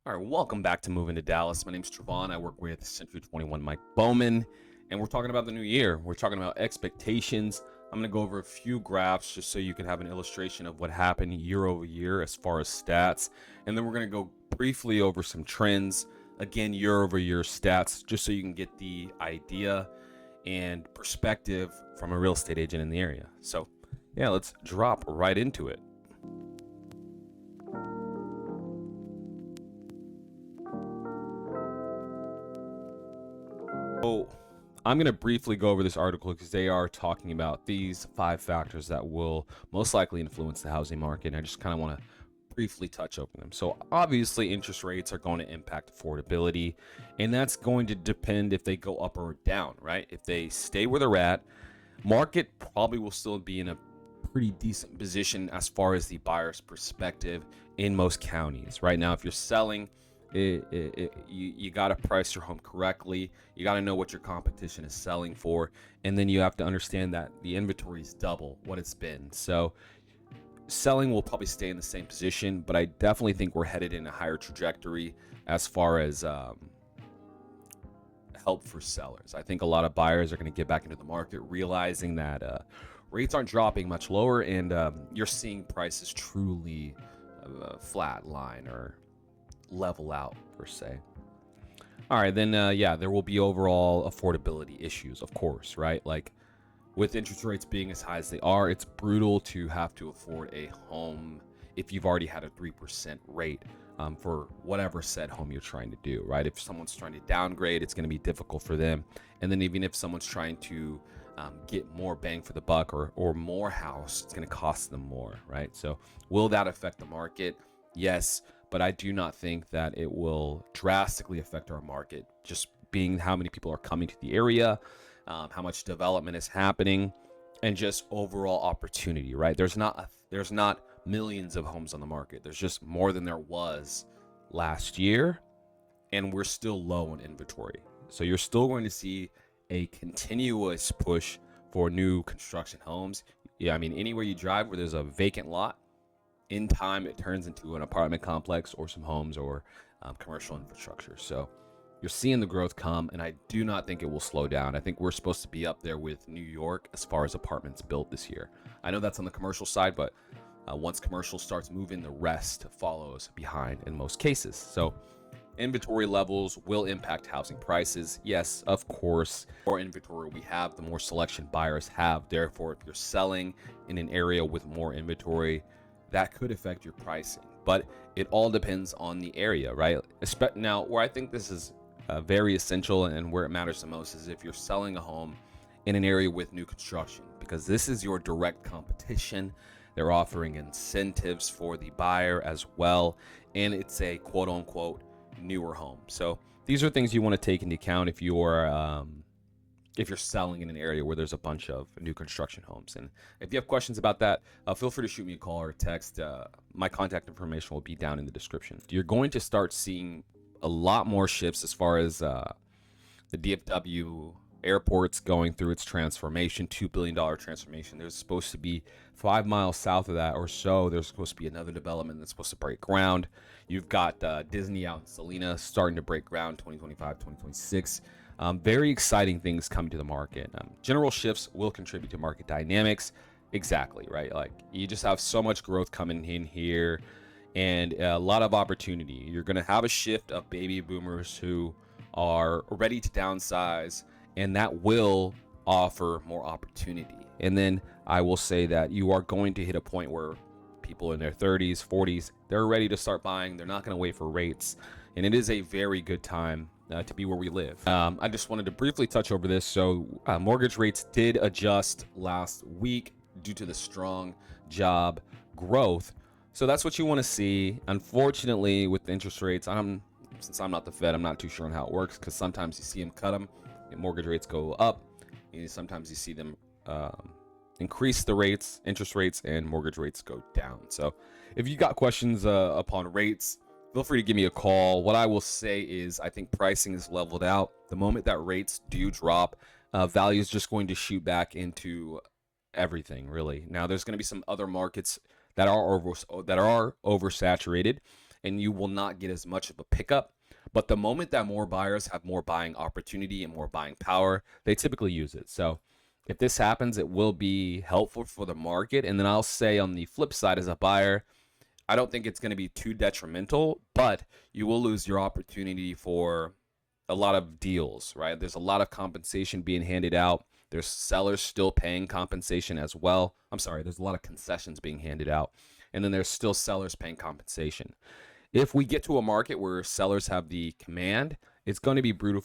All right, welcome back to Moving to Dallas. My name's Trevon. I work with Century 21 Mike Bowman, and we're talking about the new year. We're talking about expectations. I'm going to go over a few graphs just so you can have an illustration of what happened year over year as far as stats. And then we're going to go briefly over some trends, again, year over year stats, just so you can get the idea and perspective from a real estate agent in the area. So, yeah, let's drop right into it. So I'm going to briefly go over this article because they are talking about these 5 factors that will most likely influence the housing market. And I just kind of want to briefly touch over them. So obviously interest rates are going to impact affordability, and that's going to depend if they go up or down, right? If they stay where they're at, market probably will still be in a pretty decent position as far as the buyer's perspective in most counties. Right now, if you're selling, you got to price your home correctly. You got to know what your competition is selling for, and then you have to understand that the inventory is double what it's been. So selling will probably stay in the same position, but I definitely think we're headed in a higher trajectory as far as help for sellers. I think a lot of buyers are going to get back into the market realizing that rates aren't dropping much lower, and you're seeing prices truly flat line or level out per se. All right, then yeah, there will be overall affordability issues, of course, right? Like with interest rates being as high as they are, it's brutal to have to afford a home if you've already had a 3% rate for whatever said home you're trying to do, right? If someone's trying to downgrade, it's going to be difficult for them. And then even if someone's trying to get more bang for the buck or more house, it's going to cost them more, right? So will that affect the market? Yes, but I do not think that it will drastically affect our market, just being how many people are coming to the area, how much development is happening, and just overall opportunity, right? There's not millions of homes on the market. There's just more than there was last year, and we're still low on inventory. So you're still going to see a continuous push for new construction homes. Yeah, I mean, anywhere you drive where there's a vacant lot, in time it turns into an apartment complex or some homes or commercial infrastructure. So you're seeing the growth come, and I do not think it will slow down. I think we're supposed to be up there with New York as far as apartments built this year. I know that's on the commercial side, but once commercial starts moving, the rest follows behind in most cases. So inventory levels will impact housing prices. Yes, of course, the more inventory we have, the more selection buyers have. Therefore, if you're selling in an area with more inventory, that could affect your pricing. But it all depends on the area, right? Now, where I think this is very essential and where it matters the most is if you're selling a home in an area with new construction, because this is your direct competition. They're offering incentives for the buyer as well, and it's a quote unquote newer home. So these are things you want to take into account if you're selling in an area where there's a bunch of new construction homes. And if you have questions about that, feel free to shoot me a call or a text. My contact information will be down in the description. You're going to start seeing a lot more shifts as far as the DFW airport's going through its transformation, $2 billion transformation. There's supposed to be 5 miles south of that or so, there's supposed to be another development that's supposed to break ground. You've got Disney out in Salina starting to break ground 2025, 2026. Very exciting things coming to the market. General shifts will contribute to market dynamics. Exactly, right? Like you just have so much growth coming in here and a lot of opportunity. You're going to have a shift of baby boomers who are ready to downsize, and that will offer more opportunity. And then I will say that you are going to hit a point where people in their 30s, 40s, they're ready to start buying. They're not going to wait for rates. And it is a very good time to be where we live. I just wanted to briefly touch over this. So mortgage rates did adjust last week due to the strong job growth. So that's what you want to see. Unfortunately, with the interest rates, since I'm not the Fed, I'm not too sure on how it works, because sometimes you see them cut them and mortgage rates go up. And sometimes you see them increase the rates, interest rates, and mortgage rates go down. So if you got questions upon rates, feel free to give me a call. What I will say is I think pricing is leveled out. The moment that rates do drop, value is just going to shoot back into everything, really. Now, there's going to be some other markets that are oversaturated, and you will not get as much of a pickup. But the moment that more buyers have more buying opportunity and more buying power, they typically use it. So if this happens, it will be helpful for the market. And then I'll say on the flip side, as a buyer, I don't think it's going to be too detrimental, but you will lose your opportunity for a lot of deals, right? There's a lot of compensation being handed out. There's sellers still paying compensation as well. I'm sorry, there's a lot of concessions being handed out. And then there's still sellers paying compensation. If we get to a market where sellers have the command, it's going to be brutal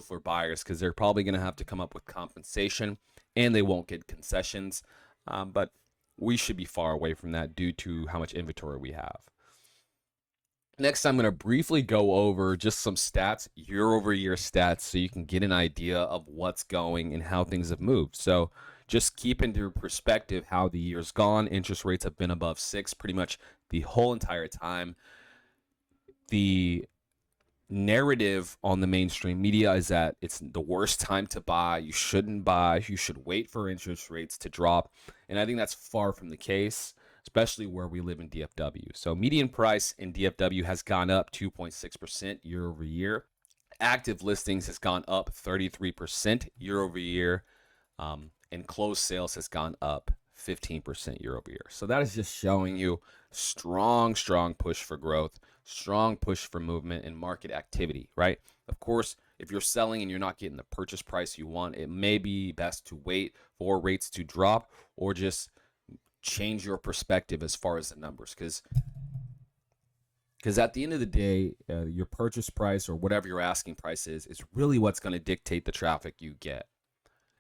for buyers because they're probably going to have to come up with compensation and they won't get concessions. But we should be far away from that due to how much inventory we have. Next, I'm going to briefly go over just some stats, year-over-year stats, so you can get an idea of what's going and how things have moved. So just keep into perspective how the year's gone. Interest rates have been above 6 pretty much the whole entire time. The narrative on the mainstream media is that it's the worst time to buy. You shouldn't buy. You should wait for interest rates to drop. And I think that's far from the case, especially where we live in DFW. So median price in DFW has gone up 2.6% year over year. Active listings has gone up 33% year over year. And closed sales has gone up 15% year over year. So that is just showing you strong push for growth, strong push for movement and market activity, right? Of course, if you're selling and you're not getting the purchase price you want, it may be best to wait for rates to drop or just change your perspective as far as the numbers, because at the end of the day, your purchase price or whatever your asking price is really what's going to dictate the traffic you get.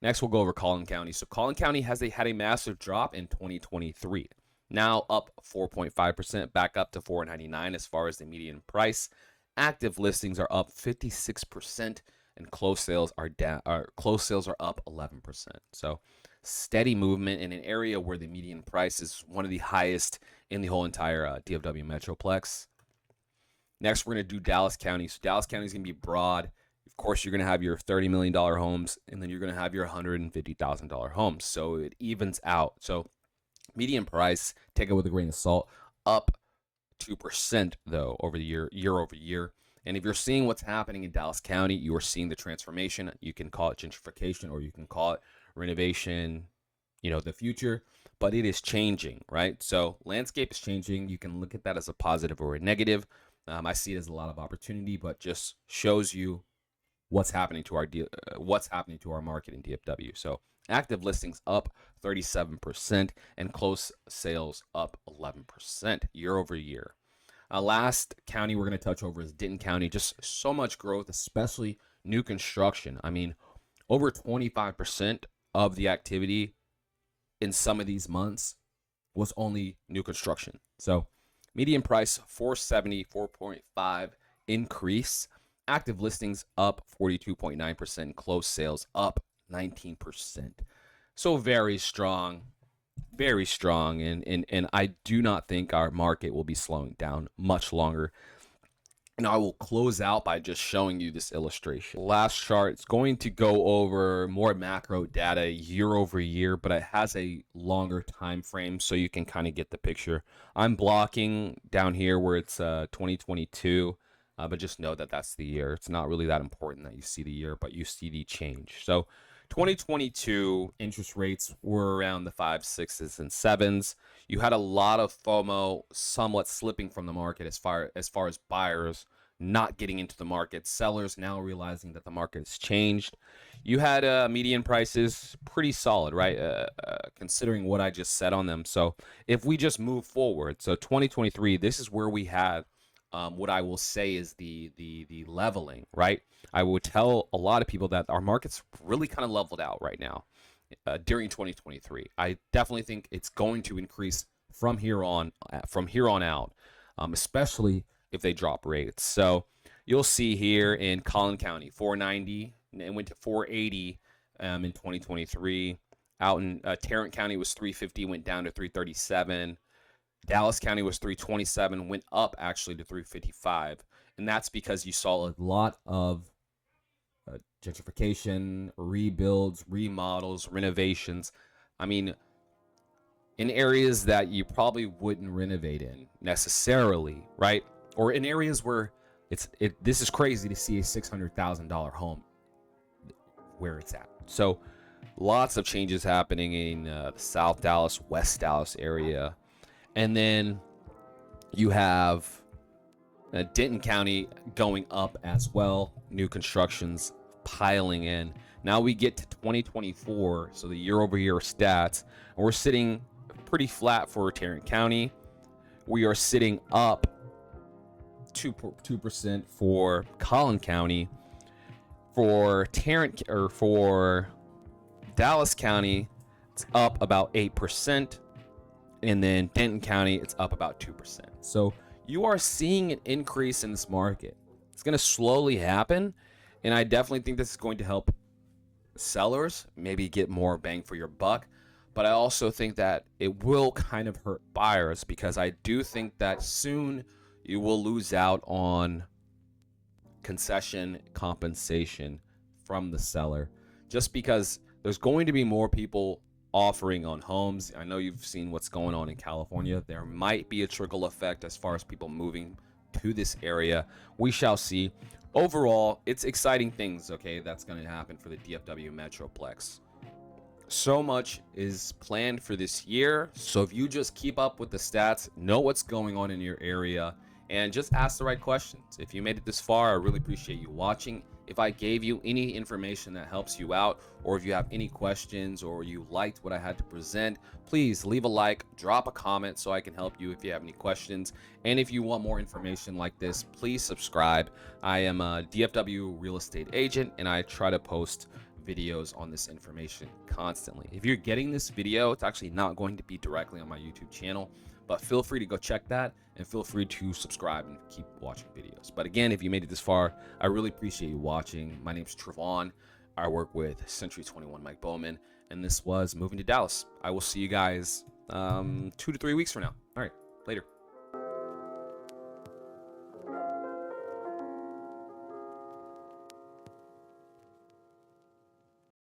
Next, we'll go over Collin County. So Collin County had a massive drop in 2023. Now up 4.5%, back up to $499 as far as the median price. Active listings are up 56%, and closed sales are down. Closed sales are up 11%. So steady movement in an area where the median price is one of the highest in the whole entire DFW Metroplex. Next, we're going to do Dallas County. So Dallas County is going to be broad. Of course, you're going to have your $30 million homes, and then you're going to have your $150,000 homes. So it evens out. So median price, take it with a grain of salt, up 2% though over the year over year. And if you're seeing what's happening in Dallas County, you are seeing the transformation. You can call it gentrification or you can call it renovation, the future, but it is changing, right? So landscape is changing. You can look at that as a positive or a negative. I see it as a lot of opportunity, but just shows you what's happening to our market in DFW. So active listings up 37% and closed sales up 11% year over year. Last county we're going to touch over is Denton County. Just so much growth, especially new construction. I mean, over 25% of the activity in some of these months was only new construction. So median price 470, 4.5 increase. Active listings up 42.9%, closed sales up 19%. So very strong, and I do not think our market will be slowing down much longer. And I will close out by just showing you this illustration. Last chart, it's going to go over more macro data year over year, but it has a longer time frame so you can kind of get the picture. I'm blocking down here where it's 2022. But just know that that's the year. It's not really that important that you see the year, but you see the change. So 2022 interest rates were around the 5s, 6s, and 7s. You had a lot of FOMO somewhat slipping from the market as far as buyers not getting into the market, sellers now realizing that the market has changed. You had median prices pretty solid, right? Considering what I just said on them. So if we just move forward, so 2023, this is where we had what I will say is the leveling, right? I would tell a lot of people that our market's really kind of leveled out right now during 2023. I definitely think it's going to increase from here on out, especially if they drop rates. So you'll see here in Collin County, 490, and it went to 480 in 2023. Out in Tarrant County was 350, went down to 337. Dallas County was 327, went up actually to 355. And that's because you saw a lot of gentrification, rebuilds, remodels, renovations. I mean, in areas that you probably wouldn't renovate in necessarily, right? Or in areas where this is crazy to see a $600,000 home where it's at. So lots of changes happening in the South Dallas, West Dallas area. And then you have Denton County going up as well. New constructions piling in. Now we get to 2024, so the year-over-year stats, and we're sitting pretty flat for Tarrant County. We are sitting up 2% for Collin County. For Dallas County, it's up about 8%, and then Denton County, it's up about 2%. So you are seeing an increase in this market. It's going to slowly happen, and I definitely think this is going to help sellers maybe get more bang for your buck. But I also think that it will kind of hurt buyers, because I do think that soon you will lose out on concession compensation from the seller, just because there's going to be more people offering on homes. I know you've seen what's going on in California. There might be a trickle effect as far as people moving to this area. We shall see. Overall, it's exciting things, okay, that's going to happen for the DFW Metroplex. So much is planned for this year. So if you just keep up with the stats, know what's going on in your area, and just ask the right questions. If you made it this far, I really appreciate you watching. If I gave you any information that helps you out, or if you have any questions, or you liked what I had to present, please leave a like, drop a comment so I can help you if you have any questions. And if you want more information like this, please subscribe. I am a DFW real estate agent, and I try to post videos on this information constantly. If you're getting this video, it's actually not going to be directly on my YouTube channel, but feel free to go check that, and feel free to subscribe and keep watching videos. But again, if you made it this far, I really appreciate you watching. My name's Trevon. I work with Century 21 Mike Bowman, and this was Moving to Dallas. I will see you guys 2 to 3 weeks from now. All right, later.